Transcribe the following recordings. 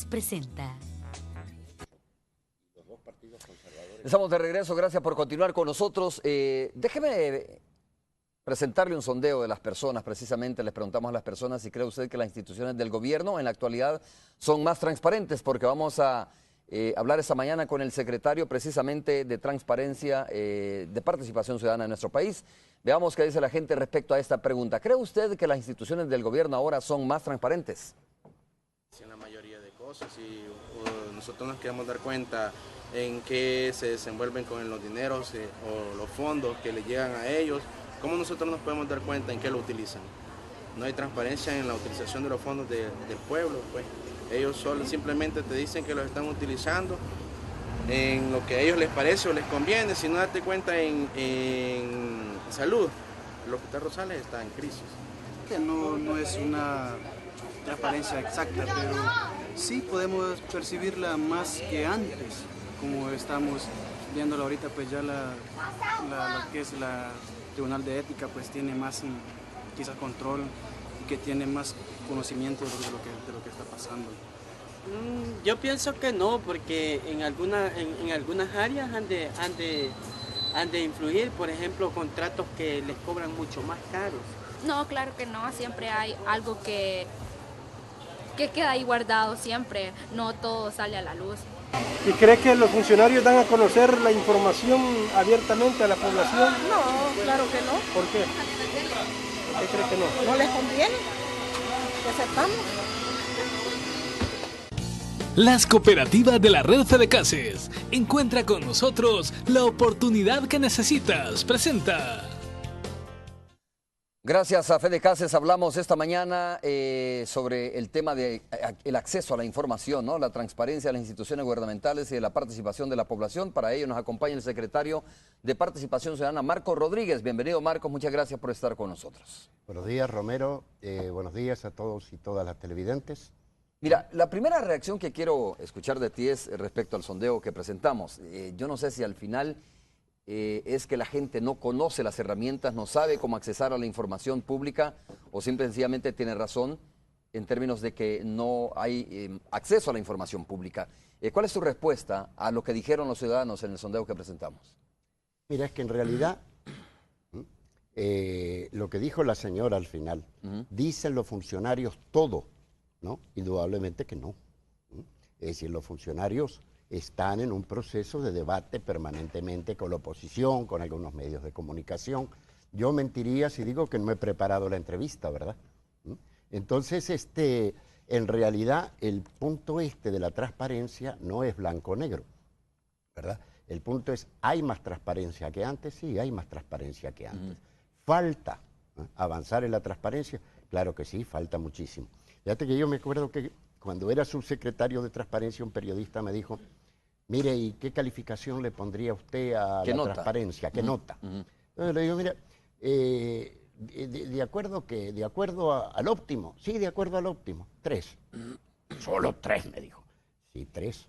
presenta. Estamos de regreso, gracias por continuar con nosotros. Déjeme presentarle un sondeo de las personas. Precisamente les preguntamos a las personas si cree usted que las instituciones del gobierno en la actualidad son más transparentes, porque vamos a hablar esta mañana con el secretario precisamente de Transparencia de Participación Ciudadana de nuestro país. Veamos qué dice la gente respecto a esta pregunta. ¿Cree usted que las instituciones del gobierno ahora son más transparentes? En la mayoría de cosas, y nosotros nos queremos dar cuenta en qué se desenvuelven con los dineros o los fondos que les llegan a ellos. ¿Cómo nosotros nos podemos dar cuenta en qué lo utilizan? No hay transparencia en la utilización de los fondos del pueblo, pues. Ellos solo simplemente te dicen que los están utilizando en lo que a ellos les parece o les conviene. Si no date cuenta en salud, el Hospital Rosales está en crisis. No es una transparencia exacta, pero sí podemos percibirla más que antes, como estamos viéndolo ahorita, pues ya lo que es la Tribunal de Ética pues tiene más quizás control y que tiene más conocimiento de lo que está pasando. Yo pienso que no, porque en algunas áreas han de influir, por ejemplo, contratos que les cobran mucho más caros. No, claro que no, siempre hay algo que queda ahí guardado, siempre, no todo sale a la luz. ¿Y cree que los funcionarios dan a conocer la información abiertamente a la población? No, claro que no. ¿Por qué? ¿Por qué cree que no? No les conviene, que sepamos. Las cooperativas de la red Fedecases. Encuentra con nosotros la oportunidad que necesitas. Presenta. Gracias a Fedecases hablamos esta mañana sobre el tema del acceso a la información, ¿no? La transparencia de las instituciones gubernamentales y de la participación de la población. Para ello nos acompaña el secretario de Participación Ciudadana, Marcos Rodríguez. Bienvenido, Marcos, muchas gracias por estar con nosotros. Buenos días, Romero. Buenos días a todos y todas las televidentes. Mira, la primera reacción que quiero escuchar de ti es respecto al sondeo que presentamos. Yo no sé si al final es que la gente no conoce las herramientas, no sabe cómo accesar a la información pública, o simple y sencillamente tiene razón en términos de que no hay acceso a la información pública. ¿Cuál es tu respuesta a lo que dijeron los ciudadanos en el sondeo que presentamos? Mira, es que en realidad lo que dijo la señora al final, dicen los funcionarios todo, ¿no? Indudablemente que no. Es decir, los funcionarios están en un proceso de debate permanentemente con la oposición, con algunos medios de comunicación. Yo mentiría si digo que no he preparado la entrevista, ¿verdad? Entonces, en realidad, el punto de la transparencia no es blanco o negro, ¿verdad? El punto es, ¿hay más transparencia que antes? Sí, hay más transparencia que antes. ¿Falta avanzar en la transparencia? Claro que sí, falta muchísimo. Fíjate que yo me acuerdo que cuando era subsecretario de Transparencia, un periodista me dijo, mire, ¿y qué calificación le pondría usted a la transparencia? ¿Qué nota? Entonces le digo, mira, de acuerdo al óptimo, sí, de acuerdo al óptimo, 3. Solo 3, me dijo. Sí, 3.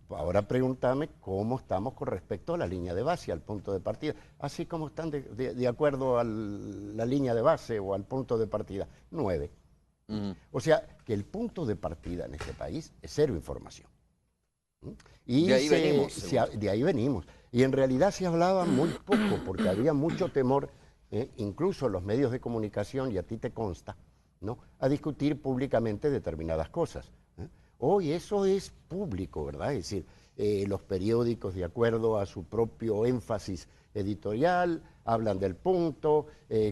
Ahora pregúntame cómo estamos con respecto a la línea de base, al punto de partida. Así como están de acuerdo a la línea de base o al punto de partida, 9. O sea, que el punto de partida en este país es cero información. Y de ahí venimos. De ahí venimos. Y en realidad se hablaba muy poco, porque había mucho temor, incluso en los medios de comunicación, y a ti te consta, ¿no?, a discutir públicamente determinadas cosas. Hoy eso es público, ¿verdad? Es decir, los periódicos, de acuerdo a su propio énfasis editorial, hablan del punto,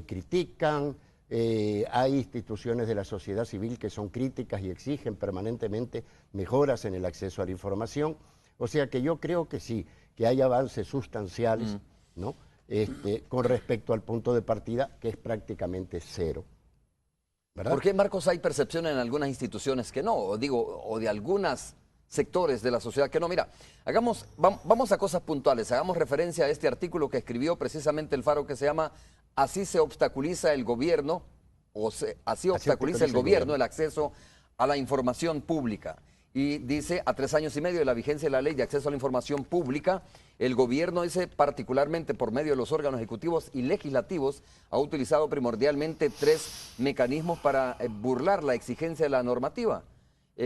critican. Hay instituciones de la sociedad civil que son críticas y exigen permanentemente mejoras en el acceso a la información. O sea que yo creo que sí, que hay avances sustanciales, ¿no?, con respecto al punto de partida, que es prácticamente cero, ¿verdad? ¿Por qué, Marcos, hay percepción en algunas instituciones que no? O de algunos sectores de la sociedad que no. Mira, vamos a cosas puntuales. Hagamos referencia a este artículo que escribió precisamente El Faro, que se llama Así se obstaculiza el gobierno, así obstaculiza el gobierno el acceso a la información pública. Y dice, a 3 años y medio de la vigencia de la ley de acceso a la información pública, el gobierno, dice, particularmente por medio de los órganos ejecutivos y legislativos, ha utilizado primordialmente 3 mecanismos para burlar la exigencia de la normativa.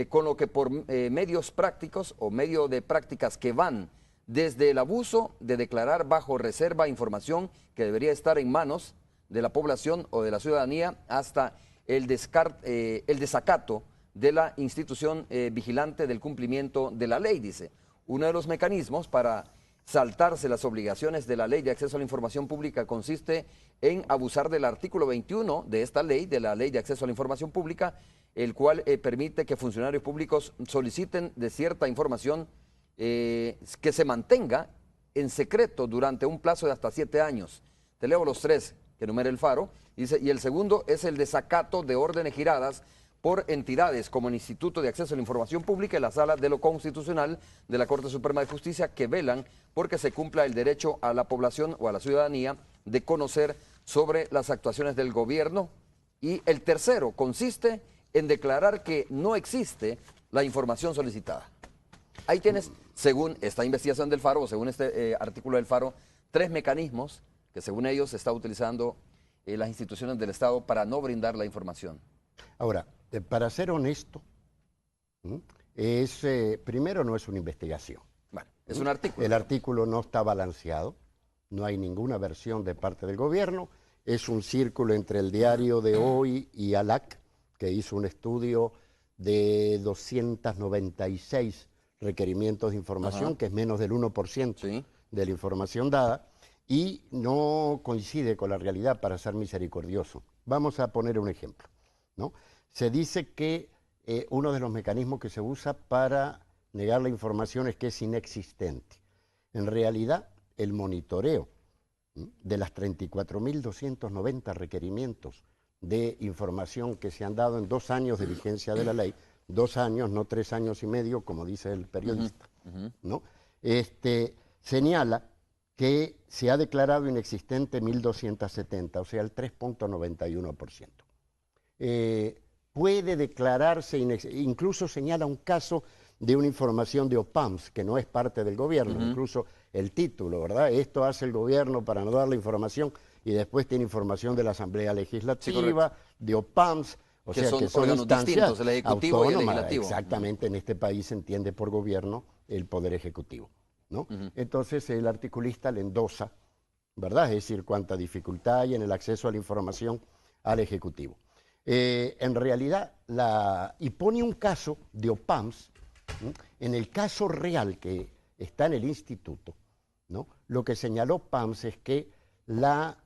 con lo que por medios prácticos o medio de prácticas que van desde el abuso de declarar bajo reserva información que debería estar en manos de la población o de la ciudadanía hasta el desacato de la institución vigilante del cumplimiento de la ley, dice. Uno de los mecanismos para saltarse las obligaciones de la Ley de Acceso a la Información Pública consiste en abusar del artículo 21 de esta ley, de la Ley de Acceso a la Información Pública, el cual permite que funcionarios públicos soliciten de cierta información que se mantenga en secreto durante un plazo de hasta 7 años. Te leo los 3 que enumera el Faro. Dice, y el segundo es el desacato de órdenes giradas por entidades como el Instituto de Acceso a la Información Pública y la Sala de lo Constitucional de la Corte Suprema de Justicia, que velan porque se cumpla el derecho a la población o a la ciudadanía de conocer sobre las actuaciones del gobierno. Y el tercero consiste en declarar que no existe la información solicitada. Ahí tienes, según esta investigación del Faro, o según este artículo del Faro, 3 mecanismos que según ellos está utilizando las instituciones del Estado para no brindar la información. Ahora, para ser honesto, primero no es una investigación. Bueno, es un artículo. El artículo no está balanceado, no hay ninguna versión de parte del gobierno, es un círculo entre el diario de hoy y ALAC, que hizo un estudio de 296 requerimientos de información, que es menos del 1% de la información dada, y no coincide con la realidad, para ser misericordioso. Vamos a poner un ejemplo, ¿no? Se dice que uno de los mecanismos que se usa para negar la información es que es inexistente. En realidad, el monitoreo de las 34.290 requerimientos de información que se han dado en 2 años de vigencia de la ley, 2 años, no 3 años y medio, como dice el periodista, ¿no? Señala que se ha declarado inexistente 1.270, o sea, el 3.91%. Puede declararse, incluso señala un caso de una información de OPAMS, que no es parte del gobierno, incluso el título, ¿verdad? Esto hace el gobierno para no dar la información, y después tiene información de la Asamblea Legislativa, de OPAMS, o sea que son instancias el Ejecutivo y el autónomas. Legislativo. Exactamente, en este país se entiende por gobierno el Poder Ejecutivo, ¿no? Entonces el articulista le endosa, ¿verdad? Es decir, cuánta dificultad hay en el acceso a la información al Ejecutivo. En realidad, y pone un caso de OPAMS, ¿no? En el caso real que está en el instituto, ¿no? Lo que señaló OPAMS es que la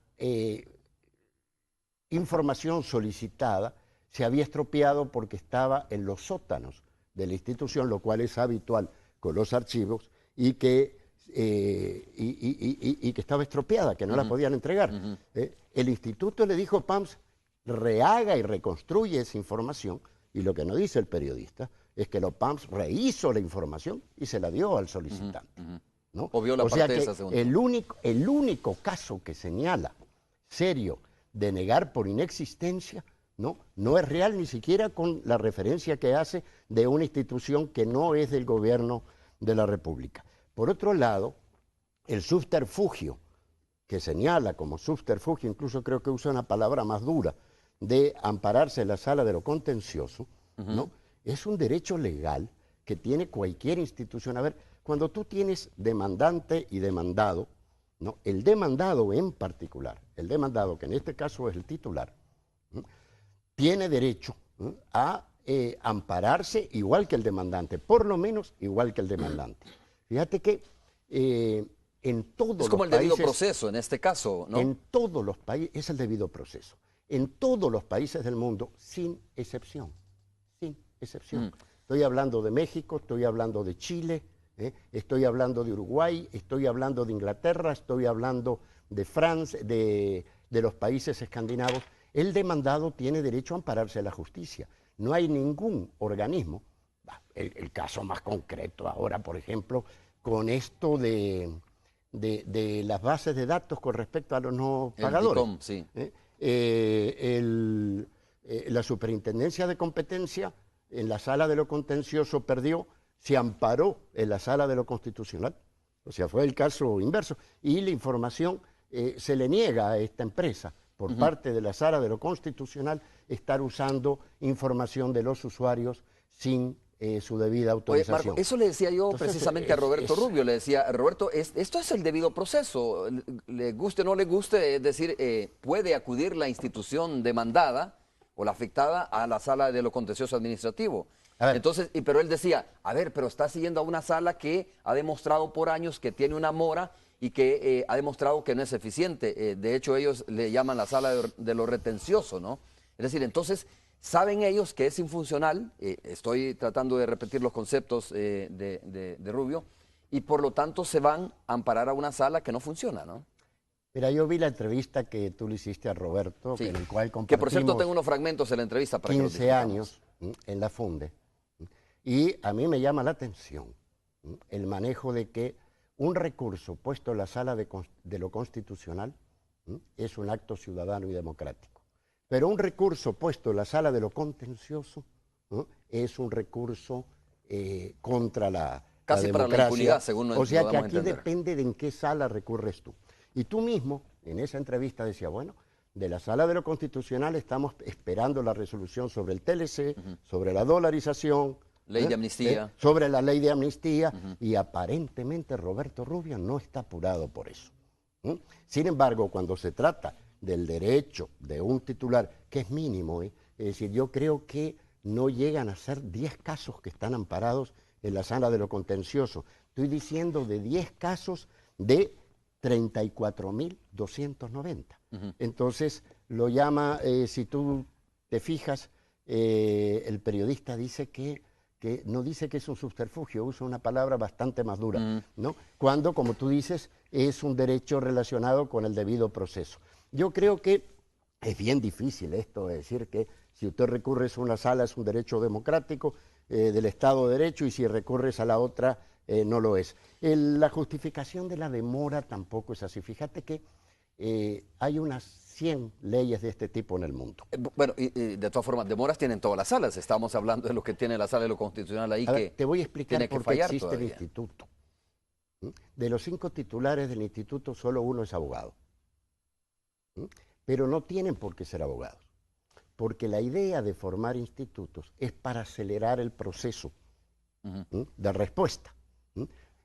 información solicitada se había estropeado porque estaba en los sótanos de la institución, lo cual es habitual con los archivos, y que estaba estropeada, que no la podían entregar. El instituto le dijo a OPAMS, rehaga y reconstruye esa información, y lo que no dice el periodista es que el OPAMS rehizo la información y se la dio al solicitante, ¿no? O sea que el único caso que señala serio de negar por inexistencia no es real, ni siquiera con la referencia que hace de una institución que no es del gobierno de la República. Por otro lado, el subterfugio, que señala como subterfugio, incluso creo que usa una palabra más dura, de ampararse en la sala de lo contencioso, ¿no? Es un derecho legal que tiene cualquier institución. A ver, cuando tú tienes demandante y demandado, ¿no? El demandado en particular, el demandado, que en este caso es el titular, ¿no? Tiene derecho, ¿no? a ampararse igual que el demandante, por lo menos igual que el demandante. Fíjate que en todos los países... Es como el debido proceso en este caso, ¿no? En todos los países, es el debido proceso. En todos los países del mundo, sin excepción. Sin excepción. Estoy hablando de México, estoy hablando de Chile, estoy hablando de Uruguay, estoy hablando de Inglaterra, estoy hablando de Francia, de los países escandinavos. El demandado tiene derecho a ampararse a la justicia. No hay ningún organismo, el caso más concreto ahora, por ejemplo, con esto de las bases de datos con respecto a los no pagadores. DICOM, sí. La Superintendencia de Competencia en la Sala de lo Contencioso perdió, se amparó en la Sala de lo Constitucional, o sea, fue el caso inverso, y la información se le niega a esta empresa por parte de la Sala de lo Constitucional estar usando información de los usuarios sin su debida Oye, autorización. Marco, eso le decía yo Entonces, precisamente a Roberto Rubio. Le decía, Roberto, esto es el debido proceso. Le guste o no le guste, es decir, puede acudir la institución demandada o la afectada a la sala de lo contencioso administrativo. Entonces, pero él decía, a ver, pero está siguiendo a una sala que ha demostrado por años que tiene una mora y que ha demostrado que no es eficiente. De hecho, ellos le llaman la sala de lo retencioso, ¿no? Es decir, entonces, saben ellos que es infuncional, estoy tratando de repetir los conceptos de Rubio, y por lo tanto se van a amparar a una sala que no funciona, ¿no? Mira, yo vi la entrevista que tú le hiciste a Roberto, Sí. en el cual compartimos Que por cierto tengo unos fragmentos de la entrevista para que los 15 discutamos. años en la Funde. Y a mí me llama la atención el manejo de que un recurso puesto en la sala de lo constitucional es un acto ciudadano y democrático. Pero un recurso puesto en la sala de lo contencioso es un recurso contra la Casi democracia. para la impunidad, según O sea que podamos aquí entender. depende de en qué sala recurres tú. Y tú mismo, en esa entrevista, decía, bueno, de la sala de lo constitucional estamos esperando la resolución sobre el TLC, sobre la dolarización, Ley de amnistía. sobre la ley de amnistía, y aparentemente Roberto Rubio no está apurado por eso. Sin embargo, cuando se trata del derecho de un titular, que es mínimo, es decir, yo creo que no llegan a ser 10 casos que están amparados en la sala de lo contencioso. Estoy diciendo de 10 casos de 34.290. Entonces, lo llama, si tú te fijas, el periodista dice que no dice que es un subterfugio, usa una palabra bastante más dura, ¿no? Cuando, como tú dices, es un derecho relacionado con el debido proceso. Yo creo que es bien difícil esto de decir que si usted recurre a una sala es un derecho democrático del Estado de Derecho, y si recurres a la otra no lo es. La justificación de la demora tampoco es así. Fíjate que hay unas 100 leyes de este tipo en el mundo. Bueno, y de todas formas, demoras tienen todas las salas. Estamos hablando de lo que tiene la sala de lo constitucional ahí, A ver, que te voy a explicar tiene que por qué fallar existe todavía. el instituto. De los 5 titulares del instituto, solo uno es abogado. Pero no tienen por qué ser abogados, porque la idea de formar institutos es para acelerar el proceso de respuesta.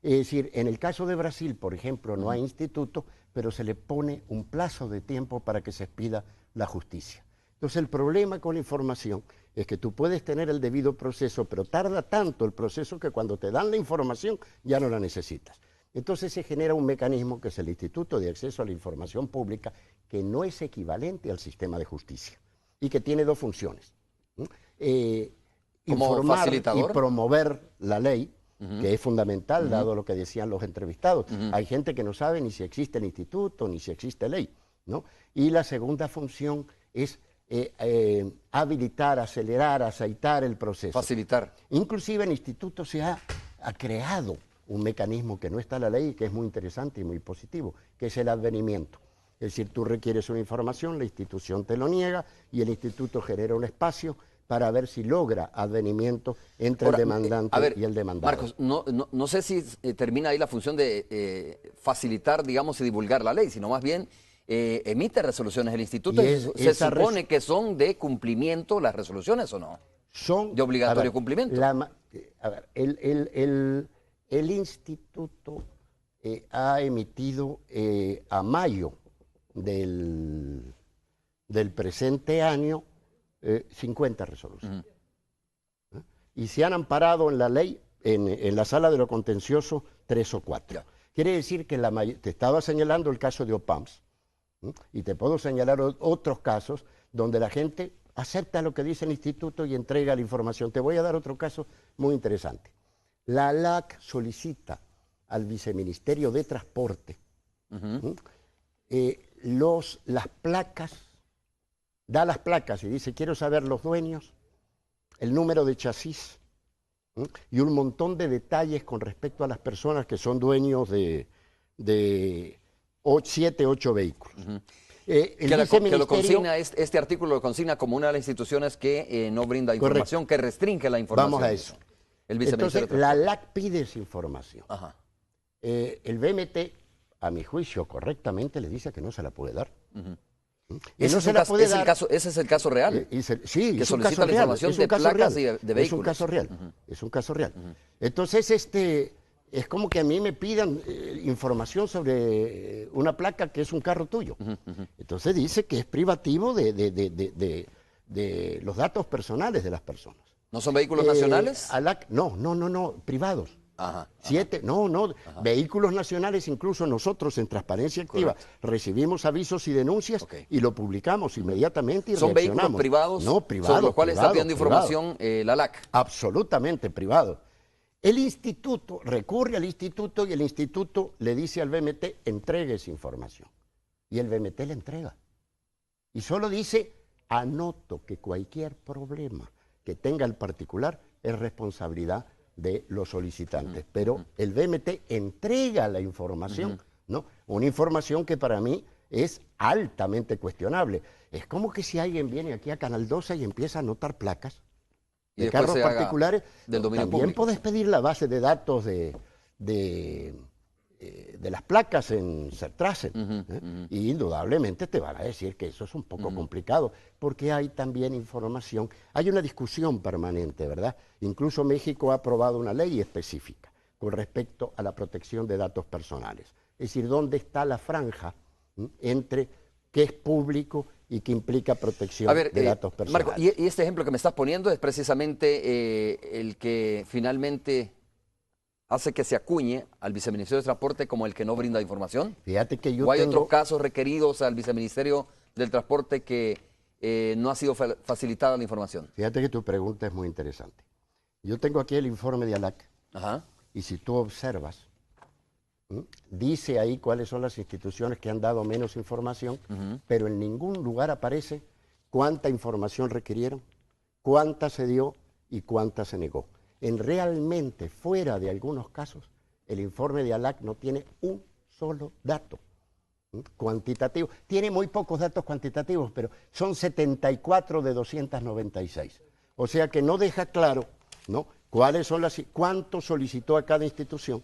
Es decir, en el caso de Brasil, por ejemplo, no hay instituto, pero se le pone un plazo de tiempo para que se expida la justicia. Entonces, el problema con la información es que tú puedes tener el debido proceso, pero tarda tanto el proceso que cuando te dan la información ya no la necesitas. Entonces se genera un mecanismo que es el Instituto de Acceso a la Información Pública, que no es equivalente al sistema de justicia y que tiene 2 funciones. Informar facilitador. y promover la ley, que es fundamental, dado lo que decían los entrevistados. Hay gente que no sabe ni si existe el instituto, ni si existe ley, ¿no? Y la segunda función es habilitar, acelerar, aceitar el proceso. Facilitar. Inclusive en el instituto se ha creado un mecanismo que no está en la ley y que es muy interesante y muy positivo, que es el advenimiento. Es decir, tú requieres una información, la institución te lo niega y el instituto genera un espacio para ver si logra advenimiento entre Ahora, el demandante a ver, y el demandado. Marcos, no sé si termina ahí la función de facilitar, digamos, y divulgar la ley, sino más bien emite resoluciones el instituto. Y ¿Se supone que son de cumplimiento las resoluciones o no? Son de obligatorio cumplimiento. El instituto ha emitido a mayo del presente año 50 resoluciones. Y se han amparado en la ley, en la sala de lo contencioso, 3 o 4. Quiere decir que te estaba señalando el caso de OPAMS, y te puedo señalar otros casos donde la gente acepta lo que dice el instituto y entrega la información. Te voy a dar otro caso muy interesante. La ALAC solicita al Viceministerio de Transporte las placas, da las placas y dice, quiero saber los dueños, el número de chasis y un montón de detalles con respecto a las personas que son dueños de 7, 8 vehículos. Que lo consigna, este artículo lo consigna como una de las instituciones que no brinda información, que restringe la información. Vamos a eso. El Entonces, la ALAC pide esa información. Ajá. El BMT, a mi juicio, correctamente le dice que no se la puede dar. Y no se la puede dar. Ese es el caso real. Sí, que es un caso solicita la real. información Es un de caso placas real. y de vehículos. Es un caso real. Es un caso real. Entonces, es como que a mí me pidan información sobre una placa que es un carro tuyo. Entonces dice que es privativo de los datos personales de las personas. ¿No son vehículos nacionales? No, privados. Vehículos nacionales, incluso nosotros en Transparencia Activa recibimos avisos y denuncias y lo publicamos inmediatamente y ¿Son vehículos privados? No, privados. Sobre los cuales está pidiendo información la ALAC. Absolutamente privado. El instituto recurre al instituto y el instituto le dice al BMT, entregue esa información. Y el BMT le entrega. Y solo dice, anoto que cualquier problema que tenga el particular es responsabilidad de los solicitantes. Pero el BMT entrega la información, ¿no? Una información que para mí es altamente cuestionable. Es como que si alguien viene aquí a Canal 12 y empieza a anotar placas de carros particulares, del dominio también público. puedes pedir la base de datos de las placas en Sertracen. Y indudablemente te van a decir que eso es un poco complicado, porque hay también información, hay una discusión permanente, ¿verdad? Incluso México ha aprobado una ley específica con respecto a la protección de datos personales. Es decir, ¿dónde está la franja entre qué es público y qué implica protección de datos personales? Marco, y este ejemplo que me estás poniendo es precisamente el que finalmente hace que se acuñe al Viceministerio de Transporte como el que no brinda información. Fíjate que yo ¿O hay otros casos requeridos al Viceministerio del Transporte que no ha sido facilitada la información? Fíjate que tu pregunta es muy interesante. Yo tengo aquí el informe de ALAC. Y si tú observas, dice ahí cuáles son las instituciones que han dado menos información, pero en ningún lugar aparece cuánta información requirieron, cuánta se dio y cuánta se negó. Realmente, fuera de algunos casos, el informe de ALAC no tiene un solo dato cuantitativo. Tiene muy pocos datos cuantitativos, pero son 74 de 296. O sea que no deja claro, ¿no?, cuánto solicitó a cada institución.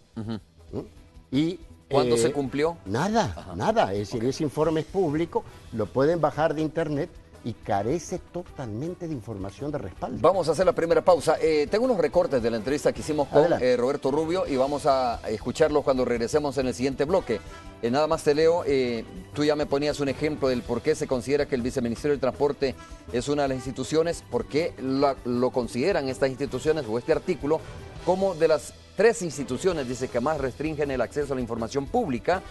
Y ¿cuándo se cumplió? Nada. Es decir, ese informe es público, lo pueden bajar de internet y carece totalmente de información de respaldo. Vamos a hacer la primera pausa. Tengo unos recortes de la entrevista que hicimos con Roberto Rubio y vamos a escucharlos cuando regresemos en el siguiente bloque. Nada más te leo, tú ya me ponías un ejemplo del por qué se considera que el Viceministerio del Transporte es una de las instituciones, por qué lo consideran estas instituciones o este artículo como de las 3 instituciones, dice, que más restringen el acceso a la información pública.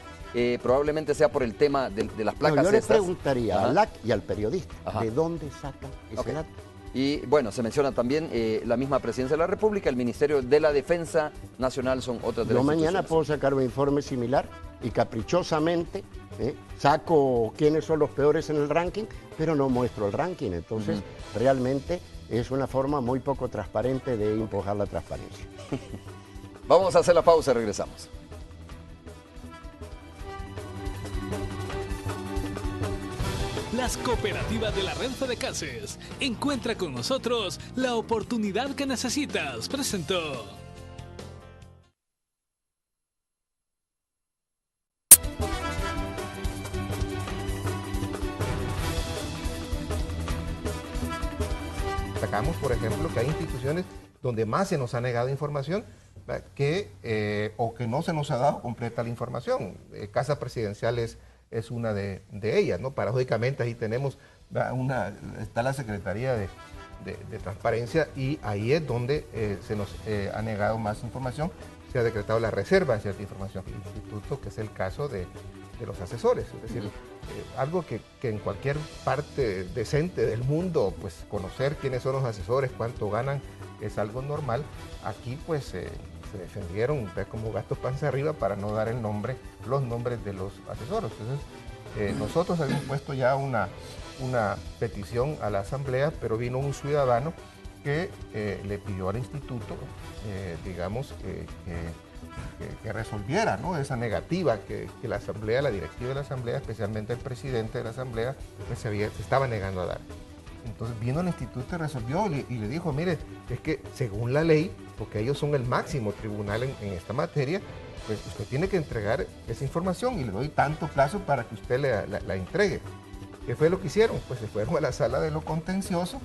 Probablemente sea por el tema de las placas. Yo le preguntaría a ALAC y al periodista, ¿de dónde sacan ese dato? Y bueno, se menciona también la misma Presidencia de la República, el Ministerio de la Defensa Nacional son otras de las instituciones. Yo mañana puedo sacar un informe similar y caprichosamente saco quiénes son los peores en el ranking, pero no muestro el ranking. Entonces, realmente es una forma muy poco transparente de empujar la transparencia. Vamos a hacer la pausa y regresamos. Las cooperativas de la Renfe de Cases. Encuentra con nosotros la oportunidad que necesitas. Presentó. Sacamos, por ejemplo, que hay instituciones donde más se nos ha negado información o que no se nos ha dado completa la información. Casa Presidencial es una de ellas, ¿no? Paradójicamente ahí tenemos está la Secretaría de Transparencia y ahí es donde se nos ha negado más información, se ha decretado la reserva de cierta información del instituto, que es el caso de los asesores, es decir, algo que en cualquier parte decente del mundo, pues conocer quiénes son los asesores, cuánto ganan, es algo normal. Aquí pues se defendieron como gatos panza arriba para no dar los nombres de los asesores. Entonces, nosotros habíamos puesto ya una petición a la Asamblea, pero vino un ciudadano que le pidió al instituto, digamos, que resolviera, ¿no?, esa negativa que la Asamblea, la directiva de la Asamblea, especialmente el presidente de la Asamblea, pues se estaba negando a dar. Entonces vino el instituto y resolvió y le dijo, mire, es que según la ley, porque ellos son el máximo tribunal en esta materia, pues usted tiene que entregar esa información y le doy tanto plazo para que usted la entregue. ¿Qué fue lo que hicieron? Pues se fueron a la sala de lo contencioso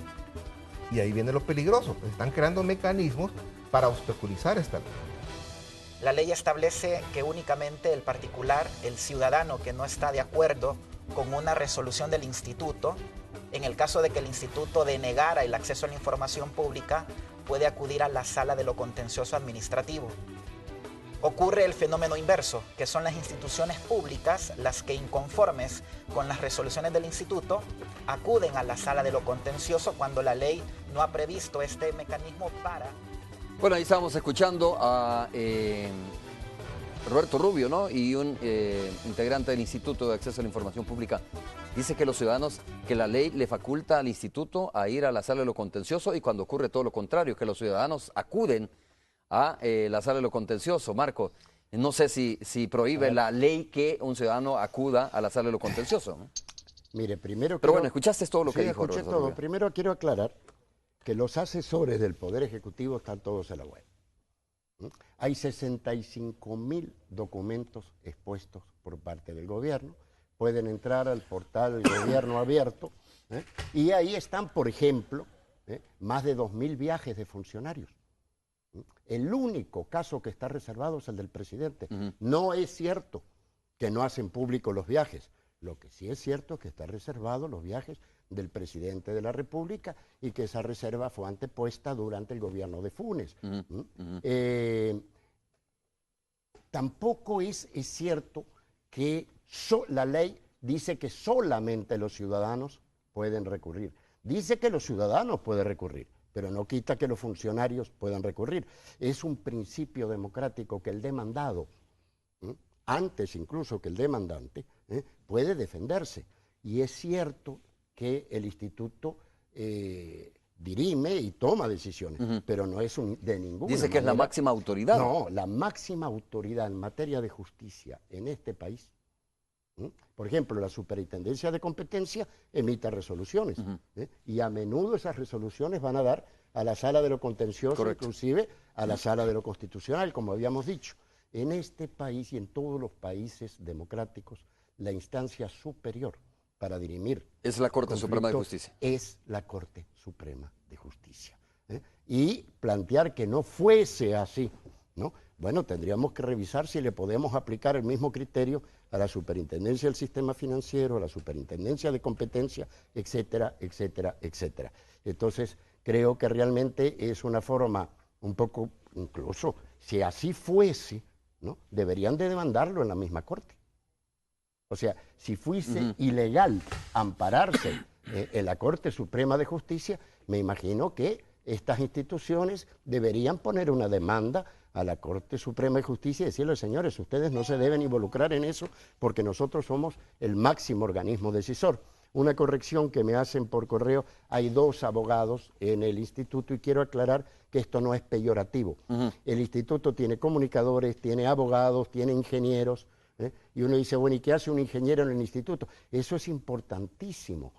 y ahí viene lo peligroso. Pues están creando mecanismos para obstaculizar esta ley. La ley establece que únicamente el particular, el ciudadano que no está de acuerdo con una resolución del instituto, en el caso de que el instituto denegara el acceso a la información pública, puede acudir a la sala de lo contencioso administrativo. Ocurre el fenómeno inverso, que son las instituciones públicas las que, inconformes con las resoluciones del instituto, acuden a la sala de lo contencioso cuando la ley no ha previsto este mecanismo para... Bueno, ahí estábamos escuchando a Roberto Rubio, ¿no? Y un integrante del Instituto de Acceso a la Información Pública. Dice que los ciudadanos, que la ley le faculta al instituto a ir a la sala de lo contencioso y cuando ocurre todo lo contrario, que los ciudadanos acuden a la sala de lo contencioso. Marco, no sé si prohíbe la ley que un ciudadano acuda a la sala de lo contencioso, ¿no? Mire, primero... Pero bueno, escuchaste todo lo que dijo escuché Roberto todo. Rubio. Primero quiero aclarar que los asesores del Poder Ejecutivo están todos en la web. Hay 65.000 documentos expuestos por parte del gobierno. Pueden entrar al portal del gobierno abierto, y ahí están, por ejemplo, más de 2.000 viajes de funcionarios. El único caso que está reservado es el del presidente. No es cierto que no hacen público los viajes. Lo que sí es cierto es que está reservado los viajes del presidente de la República y que esa reserva fue antepuesta durante el gobierno de Funes. Tampoco es cierto que la ley dice que solamente los ciudadanos pueden recurrir. Dice que los ciudadanos pueden recurrir, pero no quita que los funcionarios puedan recurrir. Es un principio democrático que el demandado, antes incluso que el demandante, puede defenderse. Y es cierto que el instituto dirime y toma decisiones, pero no es de ninguna manera. Dice que es la máxima autoridad. No, la máxima autoridad en materia de justicia en este país. Por ejemplo, la Superintendencia de Competencia emite resoluciones, y a menudo esas resoluciones van a dar a la Sala de lo Contencioso, correcto, inclusive a la Sala de lo Constitucional, como habíamos dicho. En este país y en todos los países democráticos, la instancia superior para dirimir es la Corte Suprema de Justicia. Es la Corte Suprema de Justicia. Y plantear que no fuese así, ¿no? Bueno, tendríamos que revisar si le podemos aplicar el mismo criterio a la Superintendencia del Sistema Financiero, a la Superintendencia de Competencia, etcétera, etcétera, etcétera. Entonces, creo que realmente es una forma un poco, incluso, si así fuese, ¿no? Deberían de demandarlo en la misma Corte. O sea, si fuese ilegal ampararse en la Corte Suprema de Justicia, me imagino que estas instituciones deberían poner una demanda a la Corte Suprema de Justicia y decirle, señores, ustedes no se deben involucrar en eso porque nosotros somos el máximo organismo decisor. Una corrección que me hacen por correo, hay 2 abogados en el instituto y quiero aclarar que esto no es peyorativo. El instituto tiene comunicadores, tiene abogados, tiene ingenieros, y uno dice, bueno, ¿y qué hace un ingeniero en el instituto? Eso es importantísimo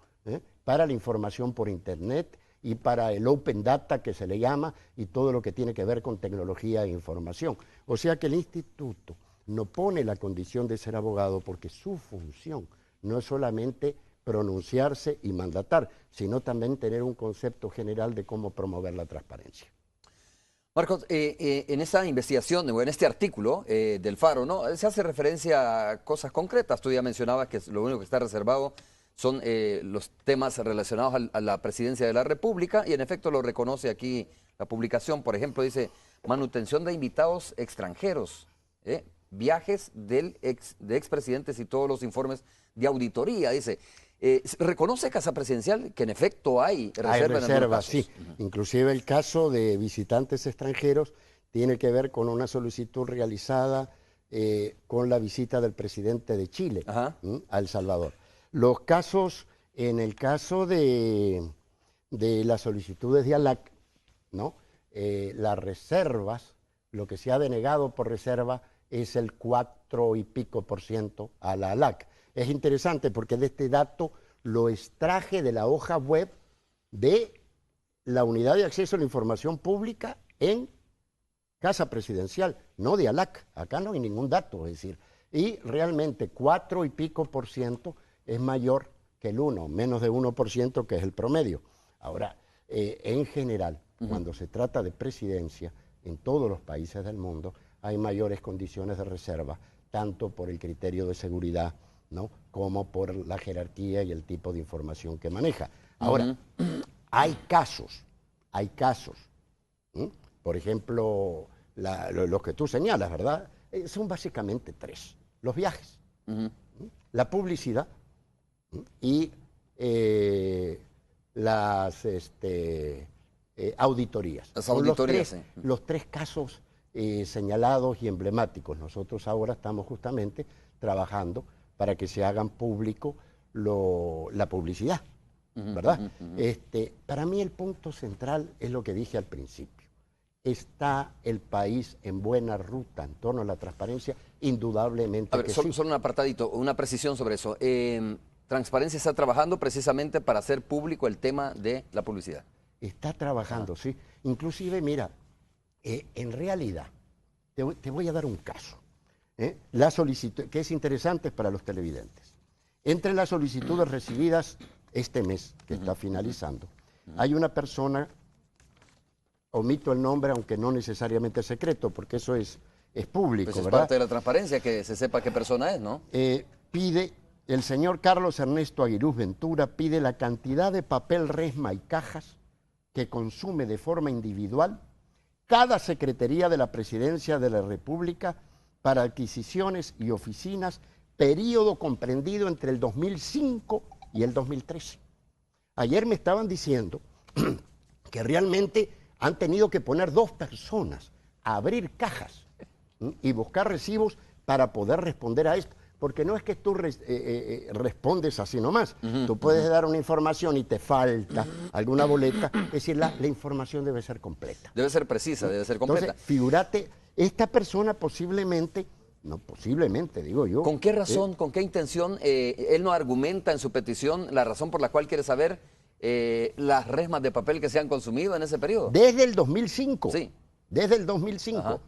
para la información por internet y para el open data que se le llama y todo lo que tiene que ver con tecnología e información. O sea que el instituto no pone la condición de ser abogado porque su función no es solamente pronunciarse y mandatar, sino también tener un concepto general de cómo promover la transparencia. Marcos, en esa investigación, o en este artículo del Faro, ¿no? Se hace referencia a cosas concretas. Tú ya mencionabas que lo único que está reservado son los temas relacionados a la presidencia de la República, y en efecto lo reconoce aquí la publicación. Por ejemplo, dice, manutención de invitados extranjeros, viajes de expresidentes y todos los informes de auditoría, dice. ¿Reconoce Casa Presidencial que en efecto hay reserva? Hay reserva, sí. Inclusive el caso de visitantes extranjeros tiene que ver con una solicitud realizada con la visita del presidente de Chile a El Salvador. Los casos, en el caso de las solicitudes de ALAC, ¿no? Las reservas, lo que se ha denegado por reserva es el 4 y pico % a la ALAC. Es interesante porque de este dato lo extraje de la hoja web de la Unidad de Acceso a la Información Pública en Casa Presidencial, no de ALAC. Acá no hay ningún dato, es decir, y realmente 4 y pico % es mayor que el 1, menos de 1%, que es el promedio. Ahora, en general, cuando se trata de presidencia, en todos los países del mundo hay mayores condiciones de reserva, tanto por el criterio de seguridad, ¿no?, como por la jerarquía y el tipo de información que maneja. Ahora, hay casos, ¿sí? Por ejemplo, los que tú señalas, ¿verdad? Son básicamente 3. Los viajes, la publicidad y las auditorías. Las auditorías, los 3 casos señalados y emblemáticos. Nosotros ahora estamos justamente trabajando para que se hagan público la publicidad, ¿verdad? Para mí el punto central es lo que dije al principio. ¿Está el país en buena ruta en torno a la transparencia? Indudablemente. A ver, solo un apartadito, una precisión sobre eso. Transparencia está trabajando precisamente para hacer público el tema de la publicidad. Está trabajando, sí. Inclusive, mira, en realidad, te voy a dar un caso. La solicitud, que es interesante para los televidentes. Entre las solicitudes recibidas este mes, que está finalizando, hay una persona, omito el nombre, aunque no necesariamente es secreto, porque eso es público, pues es ¿verdad? parte de la transparencia, que se sepa qué persona es, ¿no? Pide, el señor Carlos Ernesto Aguirús Ventura pide la cantidad de papel resma y cajas que consume de forma individual cada Secretaría de la Presidencia de la República para adquisiciones y oficinas, periodo comprendido entre el 2005 y el 2013. Ayer me estaban diciendo que realmente han tenido que poner 2 personas a abrir cajas y buscar recibos para poder responder a esto. Porque no es que tú respondes así nomás. Tú puedes dar una información y te falta alguna boleta. Es decir, la información debe ser completa. Debe ser precisa, debe ser completa. Entonces, figúrate, esta persona posiblemente, no posiblemente, digo yo. ¿Con qué razón, con qué intención? Él no argumenta en su petición la razón por la cual quiere saber las resmas de papel que se han consumido en ese periodo. Desde el 2005. Sí. Desde el 2005.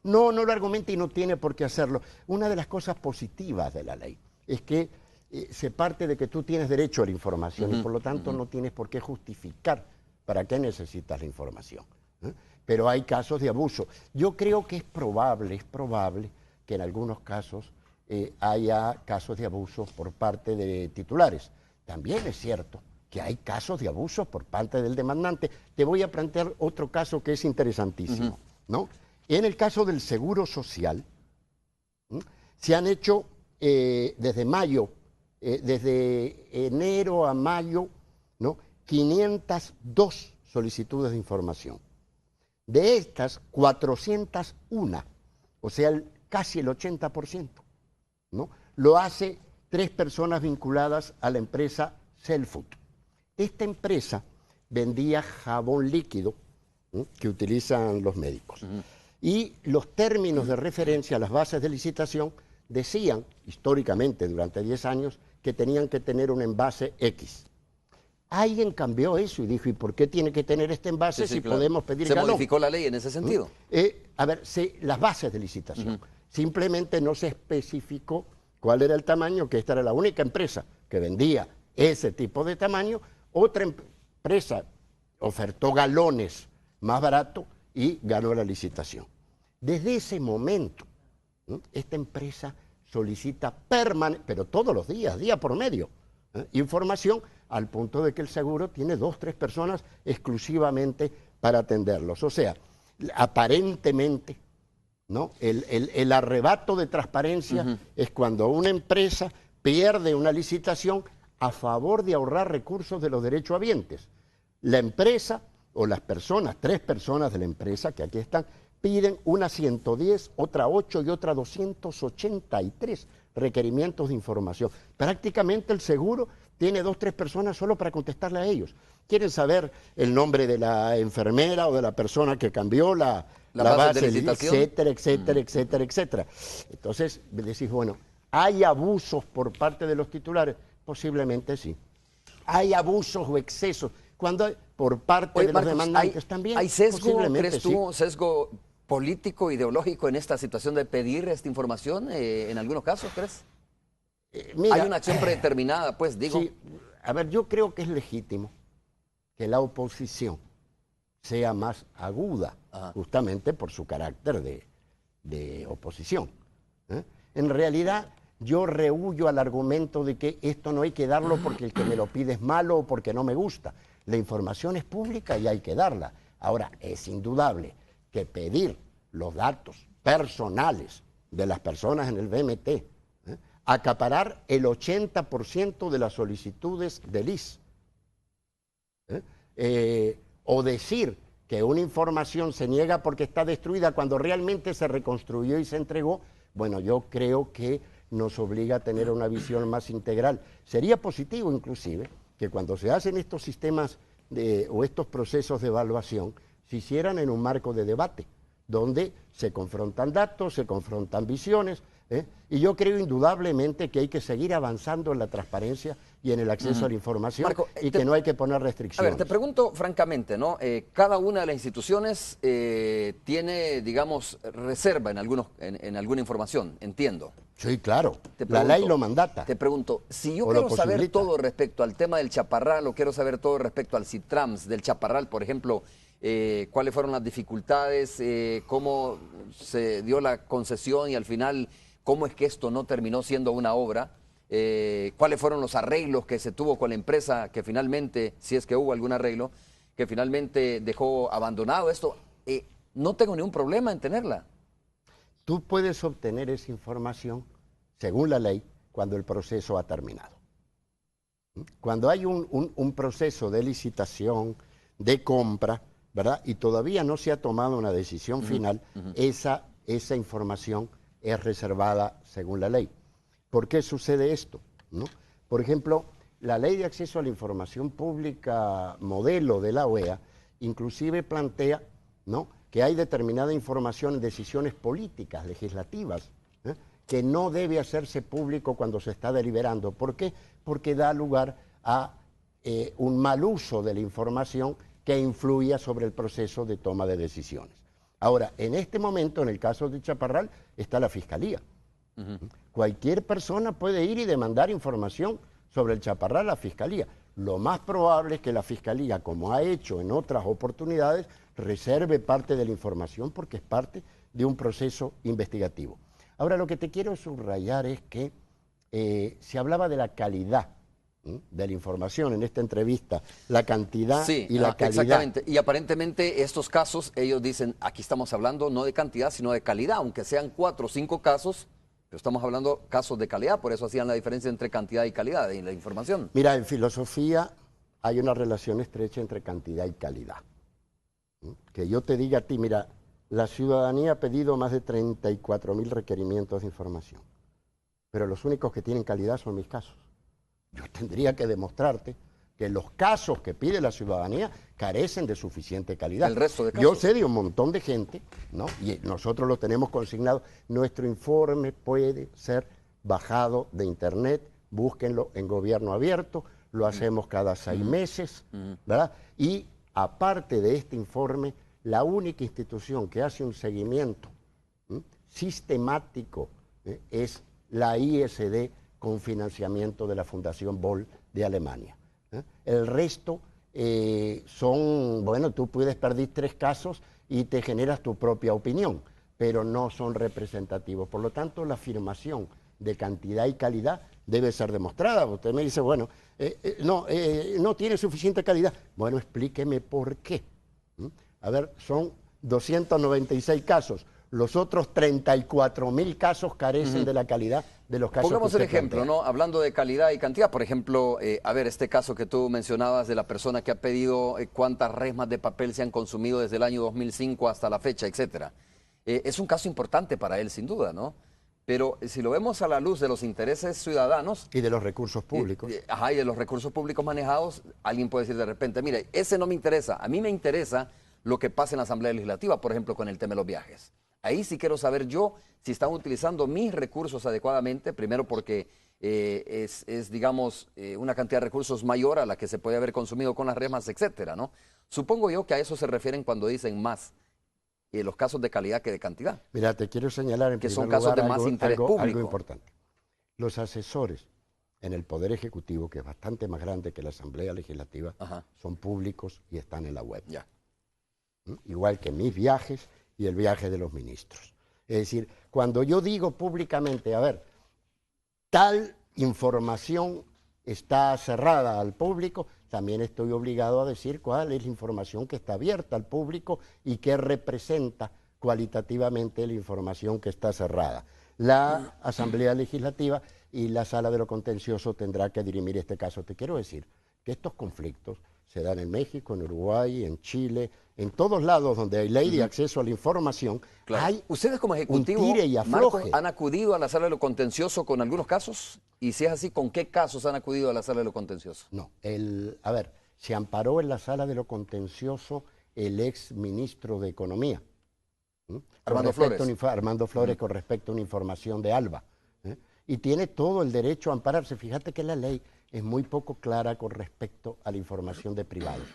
No lo argumenta y no tiene por qué hacerlo. Una de las cosas positivas de la ley es que se parte de que tú tienes derecho a la información y por lo tanto no tienes por qué justificar para qué necesitas la información. Pero hay casos de abuso. Yo creo que es probable que en algunos casos haya casos de abuso por parte de titulares. También es cierto que hay casos de abuso por parte del demandante. Te voy a plantear otro caso que es interesantísimo, ¿no? En el caso del Seguro Social, se han hecho desde enero a mayo, ¿no?, 502 solicitudes de información. De estas, 401, o sea, casi el 80%, ¿no?, lo hace 3 personas vinculadas a la empresa Cellfood. Esta empresa vendía jabón líquido, ¿no?, que utilizan los médicos. Y los términos de referencia a las bases de licitación decían, históricamente, durante 10 años, que tenían que tener un envase X. Alguien cambió eso y dijo, ¿y por qué tiene que tener este envase si claro, podemos pedir galón? ¿Se modificó la ley en ese sentido? A ver, las bases de licitación. Simplemente no se especificó cuál era el tamaño, que esta era la única empresa que vendía ese tipo de tamaño. Otra empresa ofertó galones más barato y ganó la licitación. Desde ese momento, esta empresa solicita pero todos los días, día por medio, información, al punto de que el seguro tiene 2 o 3 personas exclusivamente para atenderlos. O sea, aparentemente, ¿no?, el arrebato de transparencia es cuando una empresa pierde una licitación a favor de ahorrar recursos de los derechohabientes. La empresa o las personas, 3 personas de la empresa que aquí están, piden una 110, otra 8 y otra 283 requerimientos de información. Prácticamente el seguro tiene 2 o 3 personas solo para contestarle a ellos. Quieren saber el nombre de la enfermera o de la persona que cambió la base de licitación, etcétera. Entonces decís, bueno, ¿hay abusos por parte de los titulares? Posiblemente sí. ¿Hay abusos o excesos? Cuando por parte de Marcos, los demandantes también. ¿Hay sesgo, crees tú, sí, sesgo político, ideológico en esta situación de pedir esta información en algunos casos, crees? Mira, hay una acción predeterminada, pues, digo. Sí, a ver, yo creo que es legítimo que la oposición sea más aguda, justamente por su carácter de oposición. En realidad, yo rehuyo al argumento de que esto no hay que darlo porque el que me lo pide es malo o porque no me gusta. La información es pública y hay que darla. Ahora, es indudable que pedir los datos personales de las personas en el VMT, acaparar el 80% de las solicitudes del IS, o decir que una información se niega porque está destruida cuando realmente se reconstruyó y se entregó, bueno, yo creo que nos obliga a tener una visión más integral. Sería positivo inclusive que cuando se hacen estos sistemas o estos procesos de evaluación se hicieran en un marco de debate, donde se confrontan datos, se confrontan visiones, y yo creo indudablemente que hay que seguir avanzando en la transparencia y en el acceso a la información, Marco, y que no hay que poner restricciones. A ver, te pregunto francamente, ¿no? Cada una de las instituciones tiene, digamos, reserva en alguna información, entiendo. Sí, claro. La ley lo mandata. Te pregunto, si yo quiero saber todo respecto al tema del Chaparral, o quiero saber todo respecto al CITRAMS del Chaparral, por ejemplo, cuáles fueron las dificultades, cómo se dio la concesión y al final cómo es que esto no terminó siendo una obra, cuáles fueron los arreglos que se tuvo con la empresa que finalmente, si es que hubo algún arreglo, que finalmente dejó abandonado esto, no tengo ningún problema en tenerla. Tú puedes obtener esa información, según la ley, cuando el proceso ha terminado. Cuando hay un proceso de licitación, de compra, ¿verdad? Y todavía no se ha tomado una decisión final, esa información es reservada según la ley. ¿Por qué sucede esto? ¿No? Por ejemplo, la Ley de Acceso a la Información Pública modelo de la OEA inclusive plantea, ¿no?, que hay determinada información en decisiones políticas, legislativas, que no debe hacerse público cuando se está deliberando. ¿Por qué? Porque da lugar a un mal uso de la información que influya sobre el proceso de toma de decisiones. Ahora, en este momento, en el caso de Chaparral, está la Fiscalía. Cualquier persona puede ir y demandar información sobre el Chaparral a la Fiscalía. Lo más probable es que la Fiscalía, como ha hecho en otras oportunidades, reserve parte de la información porque es parte de un proceso investigativo. Ahora, lo que te quiero subrayar es que se hablaba de la calidad de la información en esta entrevista, la cantidad y la calidad. Exactamente, y aparentemente estos casos, ellos dicen, aquí estamos hablando no de cantidad, sino de calidad, aunque sean 4 o 5 casos, pero estamos hablando casos de calidad, por eso hacían la diferencia entre cantidad y calidad en la información. Mira, en filosofía hay una relación estrecha entre cantidad y calidad. Que yo te diga a ti, mira, la ciudadanía ha pedido más de 34.000 requerimientos de información, pero los únicos que tienen calidad son mis casos. Yo tendría que demostrarte que los casos que pide la ciudadanía carecen de suficiente calidad. El resto de casos. Yo sé de un montón de gente, ¿no? Y nosotros lo tenemos consignado. Nuestro informe puede ser bajado de internet, búsquenlo en Gobierno Abierto, lo hacemos cada 6 meses, ¿verdad? Y aparte de este informe, la única institución que hace un seguimiento sistemático es la ISD, con financiamiento de la Fundación Boll de Alemania. El resto son, bueno, tú puedes perder 3 casos y te generas tu propia opinión, pero no son representativos. Por lo tanto, la afirmación de cantidad y calidad debe ser demostrada. Usted me dice, bueno, no tiene suficiente calidad. Bueno, explíqueme por qué. A ver, son 296 casos. Los otros 34.000 casos carecen de la calidad de los casos. Pongamos el ejemplo, ¿no? Hablando de calidad y cantidad, por ejemplo, a ver, este caso que tú mencionabas de la persona que ha pedido cuántas resmas de papel se han consumido desde el año 2005 hasta la fecha, etcétera. Es un caso importante para él, sin duda, ¿no? Pero si lo vemos a la luz de los intereses ciudadanos... Y de los recursos públicos. Y de los recursos públicos manejados, alguien puede decir de repente, mire, ese no me interesa, a mí me interesa lo que pasa en la Asamblea Legislativa, por ejemplo, con el tema de los viajes. Ahí sí quiero saber yo si están utilizando mis recursos adecuadamente, primero porque es digamos, una cantidad de recursos mayor a la que se puede haber consumido con las resmas, etcétera, ¿no? Supongo yo que a eso se refieren cuando dicen más, los casos de calidad que de cantidad. Mira, te quiero señalar en que primer son casos lugar de más interés público. Algo importante. Los asesores en el Poder Ejecutivo, que es bastante más grande que la Asamblea Legislativa, son públicos y están en la web. Igual que mis viajes y el viaje de los ministros. Es decir, cuando yo digo públicamente, a ver, tal información está cerrada al público, también estoy obligado a decir cuál es la información que está abierta al público y qué representa cualitativamente la información que está cerrada. La Asamblea Legislativa y la Sala de lo Contencioso tendrá que dirimir este caso. Te quiero decir que estos conflictos se dan en México, en Uruguay, en Chile, en todos lados donde hay ley de acceso a la información. Hay ustedes como ejecutivo, un tire y afloje. Marco, ¿han acudido a la Sala de lo Contencioso con algunos casos? Y si es así, ¿con qué casos han acudido a la Sala de lo Contencioso? No, a ver, se amparó en la Sala de lo Contencioso el ex ministro de Economía. Armando Flores. Armando Flores con respecto a una información de Alba. Y tiene todo el derecho a ampararse. Fíjate que la ley es muy poco clara con respecto a la información de privados.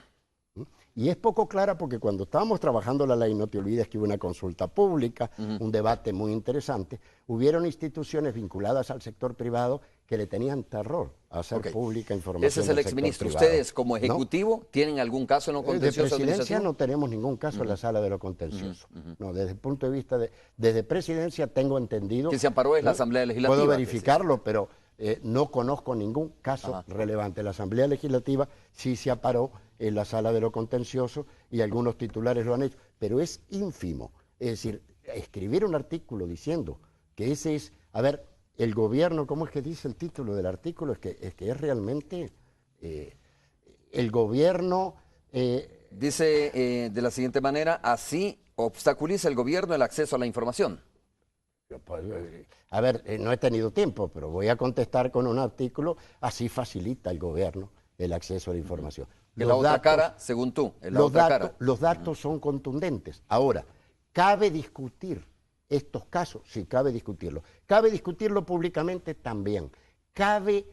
Y es poco clara porque cuando estábamos trabajando la ley, no te olvides que hubo una consulta pública, un debate muy interesante, hubieron instituciones vinculadas al sector privado que le tenían terror a hacer pública información. Ese es el exministro. ¿Ustedes como ejecutivo tienen algún caso en lo contencioso? De presidencia no tenemos ningún caso en la Sala de lo Contencioso. No, desde el punto de vista desde presidencia tengo entendido... Que se amparó en la Asamblea Legislativa. Puedo verificarlo, pero no conozco ningún caso relevante. La Asamblea Legislativa sí se amparó en la Sala de lo Contencioso y algunos titulares lo han hecho, pero es ínfimo. Es decir, escribir un artículo diciendo que ese es... A ver, el gobierno, ¿cómo es que dice el título del artículo? Es que es realmente... el gobierno... dice de la siguiente manera, así obstaculiza el gobierno el acceso a la información. A ver, no he tenido tiempo, pero voy a contestar con un artículo, así facilita el gobierno el acceso a la información. Que la otra cara, según tú, los datos son contundentes. Ahora, ¿cabe discutir estos casos? Sí, cabe discutirlo. ¿Cabe discutirlo públicamente? También. ¿Cabe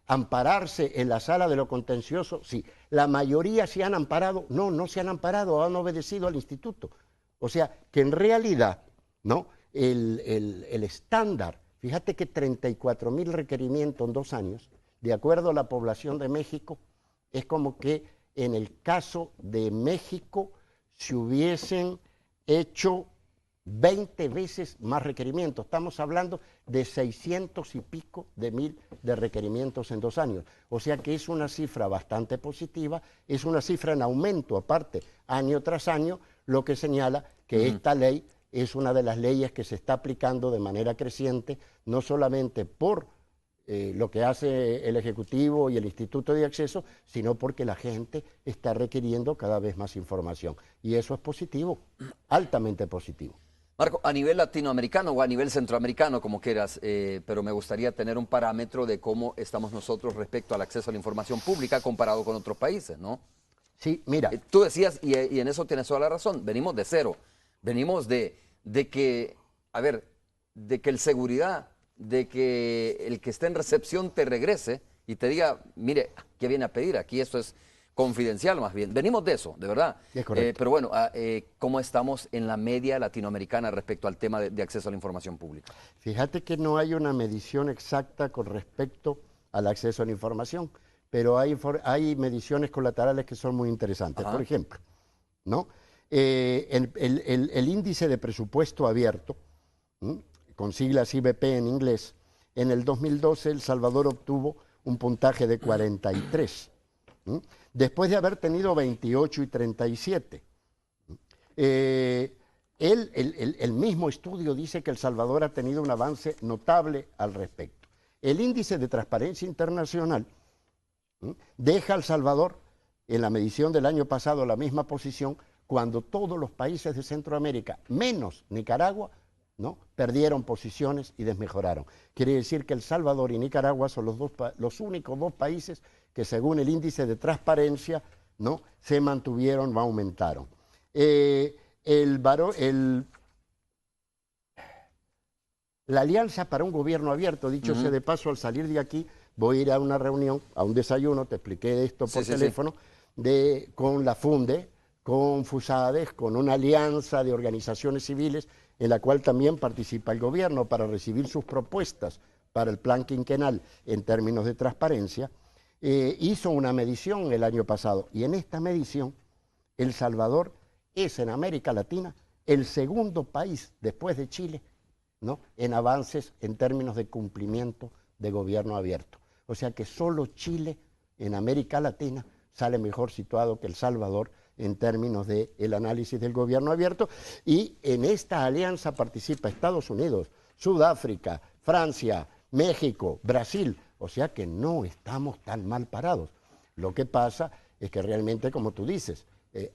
ampararse en la Sala de lo Contencioso? Sí. ¿La mayoría se han amparado? No, no se han amparado, han obedecido al instituto. O sea, que en realidad, ¿no? El estándar, fíjate que 34,000 requerimientos en 2 años, de acuerdo a la población de México, es como que en el caso de México se hubiesen hecho 20 veces más requerimientos. Estamos hablando de 600 y pico de mil de requerimientos en 2 años. O sea que es una cifra bastante positiva, es una cifra en aumento aparte, año tras año, lo que señala que esta ley es una de las leyes que se está aplicando de manera creciente, no solamente por lo que hace el Ejecutivo y el Instituto de Acceso, sino porque la gente está requiriendo cada vez más información. Y eso es positivo, altamente positivo. Marco, a nivel latinoamericano o a nivel centroamericano, como quieras, pero me gustaría tener un parámetro de cómo estamos nosotros respecto al acceso a la información pública comparado con otros países, ¿no? Sí, mira. Tú decías, y en eso tienes toda la razón, venimos de cero, venimos de que, a ver, de que el seguridad, de que el que esté en recepción te regrese y te diga, mire, ¿qué viene a pedir? Aquí esto es confidencial más bien. Venimos de eso, de verdad. Es correcto. Pero bueno, ¿cómo estamos en la media latinoamericana respecto al tema de acceso a la información pública? Fíjate que no hay una medición exacta con respecto al acceso a la información, pero hay mediciones colaterales que son muy interesantes. Por ejemplo, ¿no? El índice de presupuesto abierto, con siglas IBP en inglés, en el 2012 El Salvador obtuvo un puntaje de 43, después de haber tenido 28 y 37. El mismo estudio dice que El Salvador ha tenido un avance notable al respecto. El índice de transparencia internacional deja a El Salvador en la medición del año pasado la misma posición cuando todos los países de Centroamérica, menos Nicaragua, ¿no? Perdieron posiciones y desmejoraron. Quiere decir que El Salvador y Nicaragua son los únicos 2 países que según el índice de transparencia, ¿no? Se mantuvieron o aumentaron. La Alianza para un Gobierno Abierto, dicho sea de paso, al salir de aquí voy a ir a una reunión, a un desayuno, te expliqué esto por teléfono, con la FUNDE, con FUSADES, con una alianza de organizaciones civiles en la cual también participa el gobierno para recibir sus propuestas para el plan quinquenal en términos de transparencia, hizo una medición el año pasado y en esta medición El Salvador es en América Latina el segundo país después de Chile, ¿no?, en avances en términos de cumplimiento de gobierno abierto. O sea que solo Chile en América Latina sale mejor situado que El Salvador en términos del análisis del gobierno abierto, y en esta alianza participa Estados Unidos, Sudáfrica, Francia, México, Brasil, o sea que no estamos tan mal parados. Lo que pasa es que realmente, como tú dices,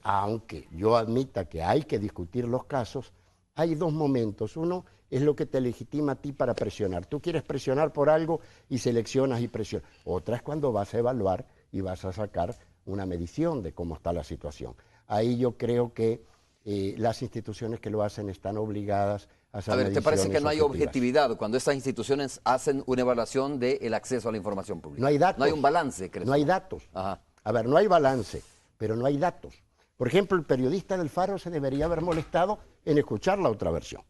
aunque yo admita que hay que discutir los casos, hay dos momentos. Uno es lo que te legitima a ti para presionar. Tú quieres presionar por algo y seleccionas y presionas. Otra es cuando vas a evaluar y vas a sacar una medición de cómo está la situación. Ahí yo creo que las instituciones que lo hacen están obligadas a hacer mediciones. ¿Te parece que no hay objetivas. objetividad cuando estas instituciones hacen una evaluación del acceso a la información pública? No hay datos. No hay un balance, ¿crees? No hay datos. Ajá. A ver, no hay balance, pero no hay datos. Por ejemplo, el periodista del Faro se debería haber molestado en escuchar la otra versión.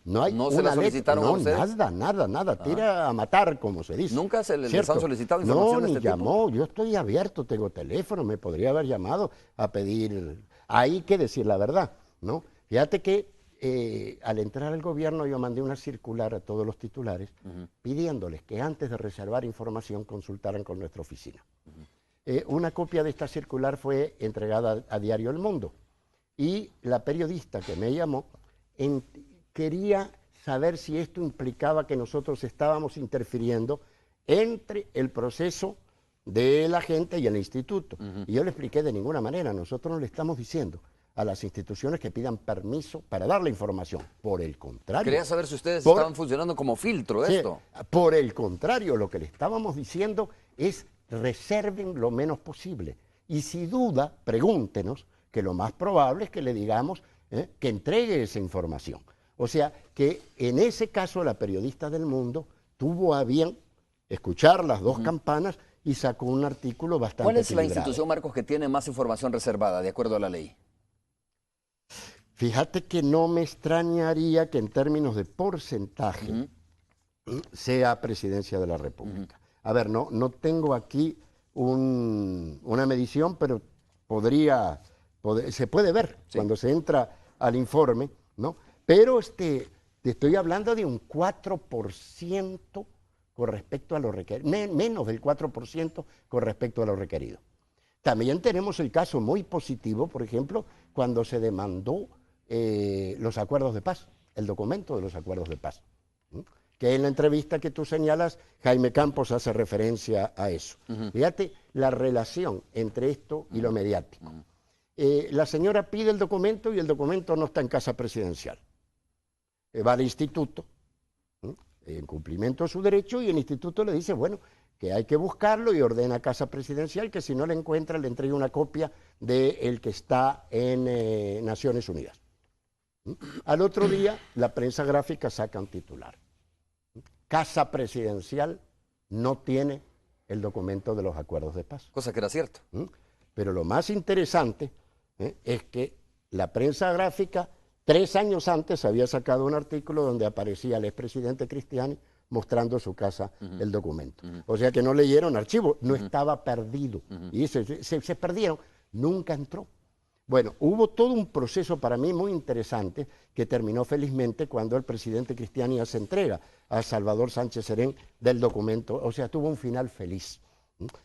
No hay ¿No se la solicitaron a ustedes? Nada. Tira a matar, como se dice. ¿Nunca se les ¿Cierto? han solicitado información de ni este tipo? llamó. Yo estoy abierto, tengo teléfono, me podría haber llamado a pedir. Hay que decir la verdad, ¿no? Fíjate que al entrar al gobierno yo mandé una circular a todos los titulares pidiéndoles que antes de reservar información consultaran con nuestra oficina. Una copia de esta circular fue entregada a Diario El Mundo y la periodista que me llamó quería saber si esto implicaba que nosotros estábamos interfiriendo entre el proceso de la gente y el instituto. Y yo le expliqué de ninguna manera, nosotros no le estamos diciendo a las instituciones que pidan permiso para dar la información. Por el contrario. Quería saber si ustedes estaban funcionando como filtro de esto. Por el contrario, lo que le estábamos diciendo es reserven lo menos posible. Y si duda, pregúntenos, que lo más probable es que le digamos que entregue esa información. O sea, que en ese caso la periodista del Mundo tuvo a bien escuchar las dos campanas y sacó un artículo bastante ¿Cuál es la equilibrado. institución, Marcos, que tiene más información reservada, de acuerdo a la ley? Fíjate que no me extrañaría que en términos de porcentaje sea Presidencia de la República. A ver, no tengo aquí una medición, pero se puede ver cuando se entra al informe, ¿no? Pero te estoy hablando de un 4% con respecto a lo requerido, menos del 4% con respecto a lo requerido. También tenemos el caso muy positivo, por ejemplo, cuando se demandó los acuerdos de paz, el documento de los acuerdos de paz, que en la entrevista que tú señalas, Jaime Campos hace referencia a eso. Fíjate la relación entre esto y lo mediático. La señora pide el documento y el documento no está en casa presidencial. Va al instituto, en cumplimiento de su derecho, y el instituto le dice, bueno, que hay que buscarlo y ordena a casa presidencial que si no le encuentra le entregue una copia del que está en Naciones Unidas. Al otro día, la prensa gráfica saca un titular. Casa presidencial no tiene el documento de los acuerdos de paz. Cosa que era cierto. Pero lo más interesante es que la prensa gráfica 3 años antes había sacado un artículo donde aparecía el expresidente Cristiani mostrando su casa el documento. O sea que no leyeron archivo, no estaba perdido. Y se perdieron, nunca entró. Bueno, hubo todo un proceso para mí muy interesante que terminó felizmente cuando el presidente Cristiani hace entrega a Salvador Sánchez Serén del documento. O sea, tuvo un final feliz.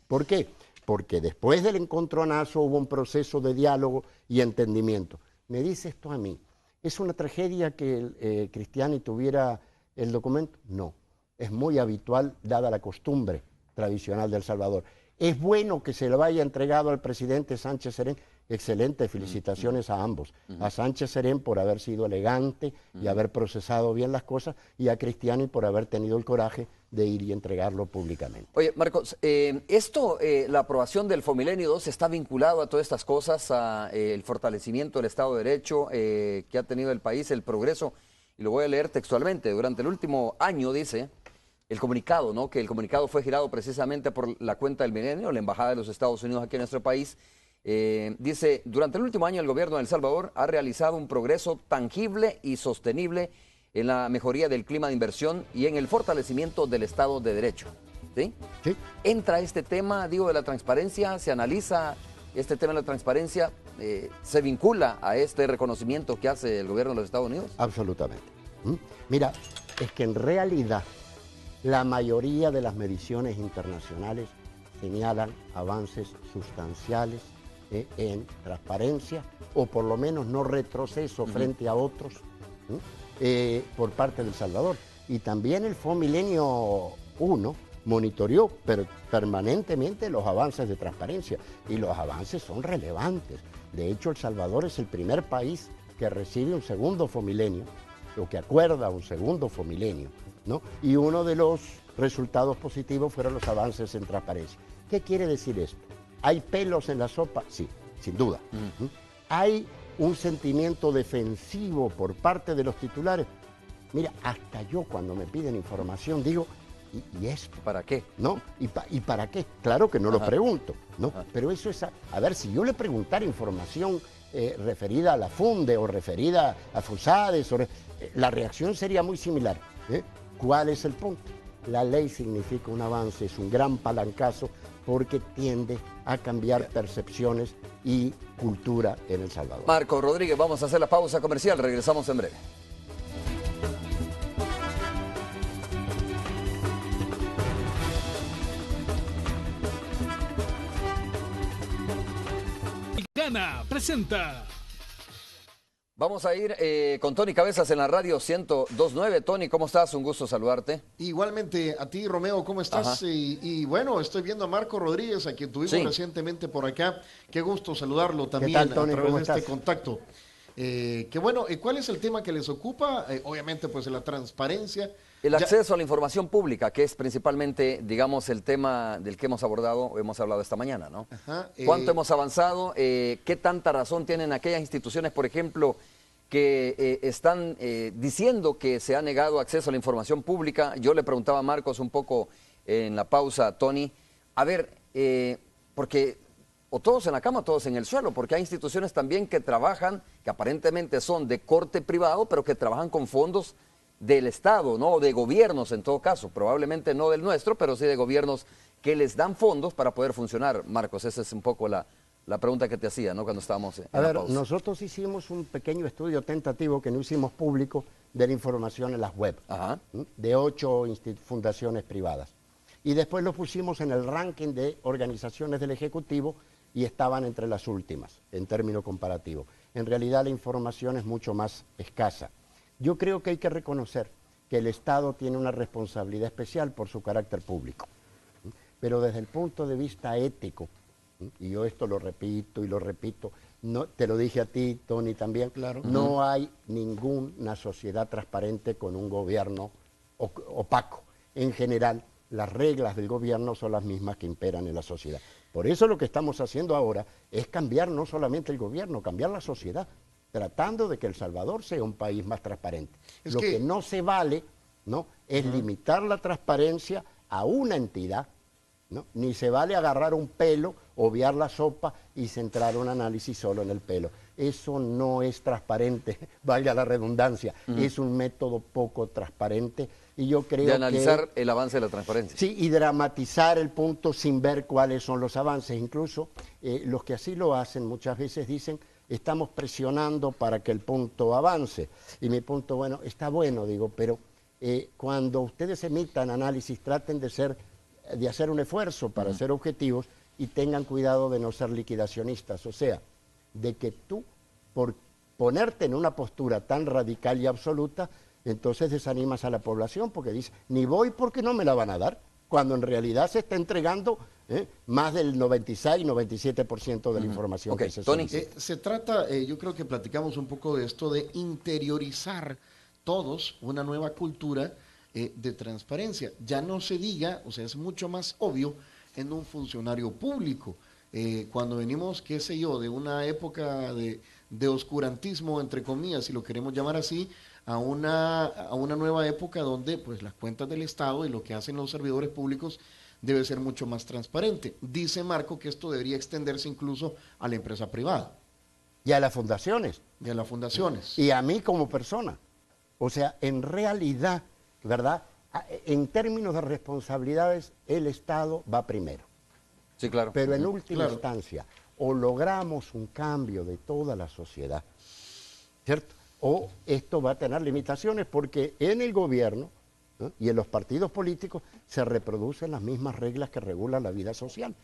¿Por qué? Porque después del encontronazo hubo un proceso de diálogo y entendimiento. Me dice esto a mí, ¿es una tragedia que Cristiani tuviera el documento? No, es muy habitual dada la costumbre tradicional de El Salvador. Es bueno que se lo haya entregado al presidente Sánchez Serén. Excelente, felicitaciones a ambos. A Sánchez Serén por haber sido elegante y haber procesado bien las cosas, y a Cristiani por haber tenido el coraje de ir y entregarlo públicamente. Oye, Marcos, la aprobación del Fomilenio 2 está vinculado a todas estas cosas, el fortalecimiento del Estado de Derecho que ha tenido el país, el progreso, y lo voy a leer textualmente. Durante el último año, dice el comunicado, ¿no?, que el comunicado fue girado precisamente por la cuenta del Milenio, la Embajada de los Estados Unidos aquí en nuestro país. Dice, durante el último año el gobierno de El Salvador ha realizado un progreso tangible y sostenible en la mejoría del clima de inversión y en el fortalecimiento del Estado de Derecho. ¿Sí? Sí. Entra este tema, digo, de la transparencia, se analiza este tema de la transparencia, se vincula a este reconocimiento que hace el gobierno de los Estados Unidos. Absolutamente. Mira, es que en realidad la mayoría de las mediciones internacionales señalan avances sustanciales en transparencia, o por lo menos no retroceso frente a otros por parte de El Salvador. Y también el Fondo Milenio 1 monitoreó permanentemente los avances de transparencia, y los avances son relevantes. De hecho, El Salvador es el primer país que recibe un segundo Fomilenio, o que acuerda un segundo Fomilenio, ¿no? Y uno de los resultados positivos fueron los avances en transparencia. ¿Qué quiere decir esto? ¿Hay pelos en la sopa? Sí, sin duda. ¿Hay un sentimiento defensivo por parte de los titulares? Mira, hasta yo cuando me piden información digo, ¿y esto? ¿Para qué? ¿No? ¿Y para qué? Claro que no lo pregunto, ¿no? Pero eso es, a ver, si yo le preguntara información referida a la FUNDE o referida a FUSADES, la reacción sería muy similar. ¿Cuál es el punto? La ley significa un avance, es un gran palancazo porque tiende a cambiar percepciones y cultura en El Salvador. Marco Rodríguez, vamos a hacer la pausa comercial, regresamos en breve. Gana presenta. Vamos a ir con Tony Cabezas en la radio 102.9. Tony, ¿cómo estás? Un gusto saludarte. Igualmente a ti, Romeo, ¿cómo estás? Y bueno, estoy viendo a Marco Rodríguez, a quien tuvimos recientemente por acá. Qué gusto saludarlo también tal, Tony? A través de estás? este contacto. Que bueno, ¿cuál es el tema que les ocupa? Obviamente, pues la transparencia. El acceso a la información pública, que es principalmente, digamos, el tema del que hemos hablado esta mañana, ¿no? Ajá, ¿Cuánto hemos avanzado? ¿Qué tanta razón tienen aquellas instituciones, por ejemplo, que están diciendo que se ha negado acceso a la información pública? Yo le preguntaba a Marcos un poco en la pausa, Tony, a ver, porque o todos en la cama o todos en el suelo, porque hay instituciones también que trabajan, que aparentemente son de corte privado, pero que trabajan con fondos del Estado, ¿no? De gobiernos en todo caso, probablemente no del nuestro, pero sí de gobiernos que les dan fondos para poder funcionar. Marcos, esa es un poco la pregunta que te hacía, ¿no? Cuando estábamos en la pausa. Nosotros hicimos un pequeño estudio tentativo que no hicimos público de la información en las web, de 8 fundaciones privadas. Y después lo pusimos en el ranking de organizaciones del Ejecutivo y estaban entre las últimas, en términos comparativos. En realidad la información es mucho más escasa. Yo creo que hay que reconocer que el Estado tiene una responsabilidad especial por su carácter público. Pero desde el punto de vista ético, y yo esto lo repito y lo repito, no, te lo dije a ti, Tony, también, claro. No hay ninguna sociedad transparente con un gobierno opaco. En general, las reglas del gobierno son las mismas que imperan en la sociedad. Por eso lo que estamos haciendo ahora es cambiar no solamente el gobierno, cambiar la sociedad, tratando de que El Salvador sea un país más transparente. Lo que no se vale, ¿no?, es limitar la transparencia a una entidad, ¿no? Ni se vale agarrar un pelo, obviar la sopa y centrar un análisis solo en el pelo. Eso no es transparente, valga la redundancia, es un método poco transparente y yo creo de analizar el avance de la transparencia. Sí, y dramatizar el punto sin ver cuáles son los avances. Incluso los que así lo hacen muchas veces dicen, estamos presionando para que el punto avance. Y mi punto, bueno, está bueno, digo, pero cuando ustedes emitan análisis, traten de hacer un esfuerzo para ser objetivos y tengan cuidado de no ser liquidacionistas. O sea, de que tú, por ponerte en una postura tan radical y absoluta, entonces desanimas a la población porque dice, ni voy porque no me la van a dar, cuando en realidad se está entregando más del 96-97% de la información que se solicita. Se trata, yo creo que platicamos un poco de esto, de interiorizar todos una nueva cultura de transparencia. Ya no se diga, o sea, es mucho más obvio en un funcionario público. Cuando venimos, qué sé yo, de una época de oscurantismo, entre comillas, si lo queremos llamar así, a una nueva época donde pues las cuentas del Estado y lo que hacen los servidores públicos debe ser mucho más transparente. Dice Marco que esto debería extenderse incluso a la empresa privada. Y a las fundaciones. Y a las fundaciones. Y a mí como persona. O sea, en realidad, ¿verdad? En términos de responsabilidades, el Estado va primero. Sí, claro. Pero en última instancia, o logramos un cambio de toda la sociedad, ¿cierto? O esto va a tener limitaciones porque en el gobierno, ¿no?, y en los partidos políticos se reproducen las mismas reglas que regulan la vida social.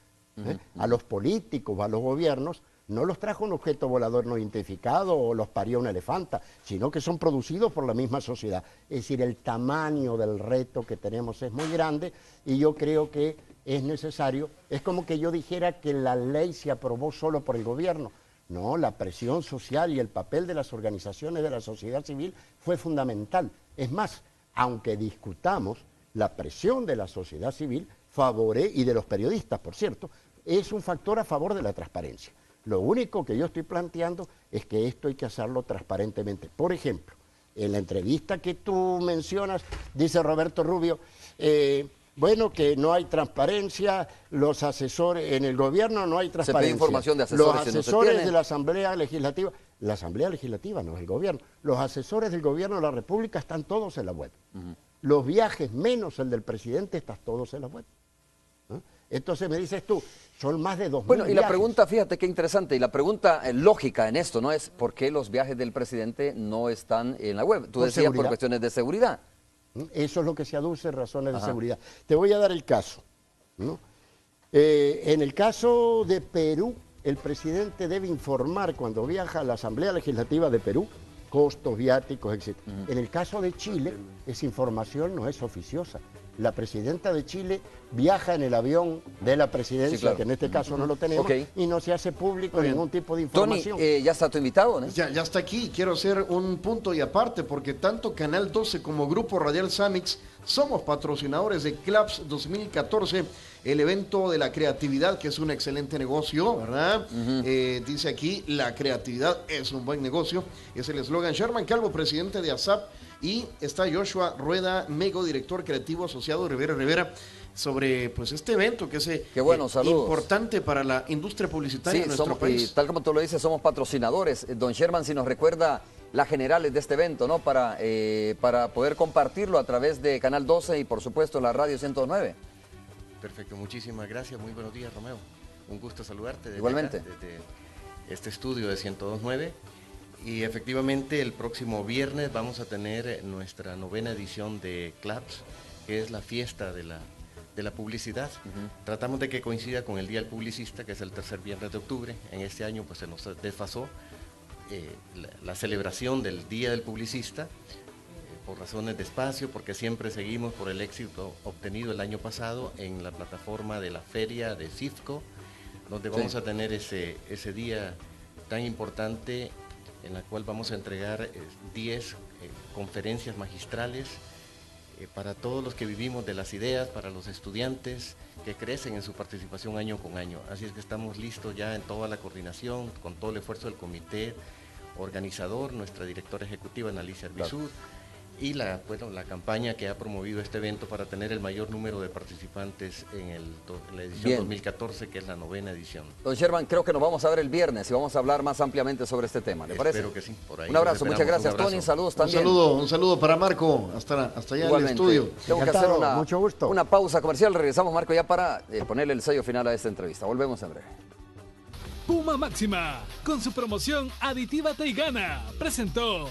A los políticos, a los gobiernos, no los trajo un objeto volador no identificado o los parió una elefanta, sino que son producidos por la misma sociedad. Es decir, el tamaño del reto que tenemos es muy grande y yo creo que es necesario. Es como que yo dijera que la ley se aprobó solo por el gobierno. No, la presión social y el papel de las organizaciones de la sociedad civil fue fundamental. Es más, aunque discutamos, la presión de la sociedad civil y de los periodistas, por cierto, es un factor a favor de la transparencia. Lo único que yo estoy planteando es que esto hay que hacerlo transparentemente. Por ejemplo, en la entrevista que tú mencionas, dice Roberto Rubio, bueno, que no hay transparencia, los asesores en el gobierno no hay transparencia. Se pide información de asesores. Los asesores de la Asamblea Legislativa, la Asamblea Legislativa no es el gobierno, los asesores del gobierno de la República están todos en la web. Los viajes, menos el del presidente, están todos en la web. Entonces me dices tú, son más de 2.000 Bueno, y la viajes. pregunta, fíjate qué interesante, y la pregunta lógica en esto, ¿no? Es ¿por qué los viajes del presidente no están en la web? Tú decías por cuestiones de seguridad. Eso es lo que se aduce, razones de seguridad. Te voy a dar el caso, ¿no? En el caso de Perú, el presidente debe informar cuando viaja a la Asamblea Legislativa de Perú, costos, viáticos, etc. En el caso de Chile, esa información no es oficiosa. La presidenta de Chile viaja en el avión de la presidencia, sí, claro, que en este caso no lo tenemos, y no se hace público ningún tipo de información. Tony, ya está tu invitado, ¿no? Ya está aquí. Quiero hacer un punto y aparte, porque tanto Canal 12 como Grupo Radial Samix somos patrocinadores de CLAPS 2014, el evento de la creatividad, que es un excelente negocio, ¿verdad? Dice aquí, la creatividad es un buen negocio. Es el eslogan. Sherman Calvo, presidente de ASAP. Y está Joshua Rueda Mego, director creativo asociado de Rivera Rivera, sobre pues este evento que es importante para la industria publicitaria de nuestro país. Y tal como tú lo dices, somos patrocinadores. Don Sherman, si nos recuerda las generales de este evento, ¿no? Para poder compartirlo a través de Canal 12 y por supuesto la Radio 109. Perfecto, muchísimas gracias. Muy buenos días, Romeo. Un gusto saludarte igualmente desde este estudio de 102.9. Y efectivamente el próximo viernes vamos a tener nuestra 9ª edición de CLAPS, que es la fiesta de la publicidad. Tratamos de que coincida con el Día del Publicista, que es el tercer viernes de octubre. En este año pues se nos desfasó la celebración del Día del Publicista, por razones de espacio, porque siempre seguimos por el éxito obtenido el año pasado en la plataforma de la feria de CIFCO, donde vamos a tener ese día tan importante, en la cual vamos a entregar 10 conferencias magistrales para todos los que vivimos de las ideas, para los estudiantes que crecen en su participación año con año. Así es que estamos listos ya en toda la coordinación, con todo el esfuerzo del comité organizador, nuestra directora ejecutiva, Analicia Arbizur, y la campaña que ha promovido este evento para tener el mayor número de participantes en la edición 2014, que es la 9ª edición. Don Sherman, creo que nos vamos a ver el viernes y vamos a hablar más ampliamente sobre este tema, ¿le parece? Espero que sí, por ahí. Un abrazo, muchas gracias, Tony, saludos también. Un saludo para Marco, hasta allá en el estudio. Tengo que hacer una pausa comercial, regresamos, Marco, ya para ponerle el sello final a esta entrevista. Volvemos en breve. Puma Máxima, con su promoción Aditiva Te Gana, presentó.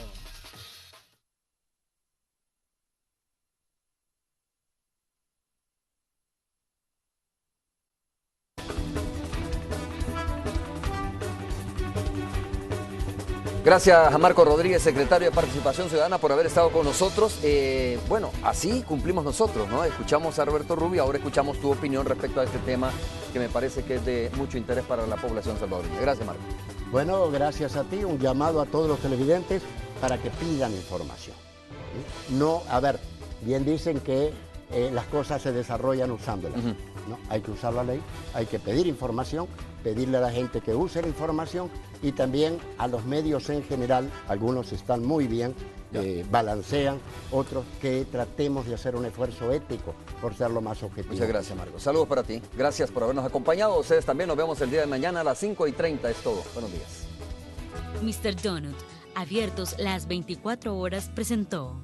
Gracias a Marco Rodríguez, secretario de Participación Ciudadana, por haber estado con nosotros. Bueno, así cumplimos nosotros, ¿no? Escuchamos a Roberto Rubio, ahora escuchamos tu opinión respecto a este tema que me parece que es de mucho interés para la población salvadoreña. Gracias, Marco. Bueno, gracias a ti, un llamado a todos los televidentes para que pidan información. No, a ver, bien dicen que las cosas se desarrollan usándolas. ¿No? Hay que usar la ley, hay que pedir información, pedirle a la gente que use la información y también a los medios en general, algunos están muy bien, balancean, otros que tratemos de hacer un esfuerzo ético por ser lo más objetivo. Muchas gracias, Marcos. Saludos para ti. Gracias por habernos acompañado. Ustedes también nos vemos el día de mañana a las 5:30. Es todo. Buenos días. Mr. Donut, abiertos las 24 horas, presentó.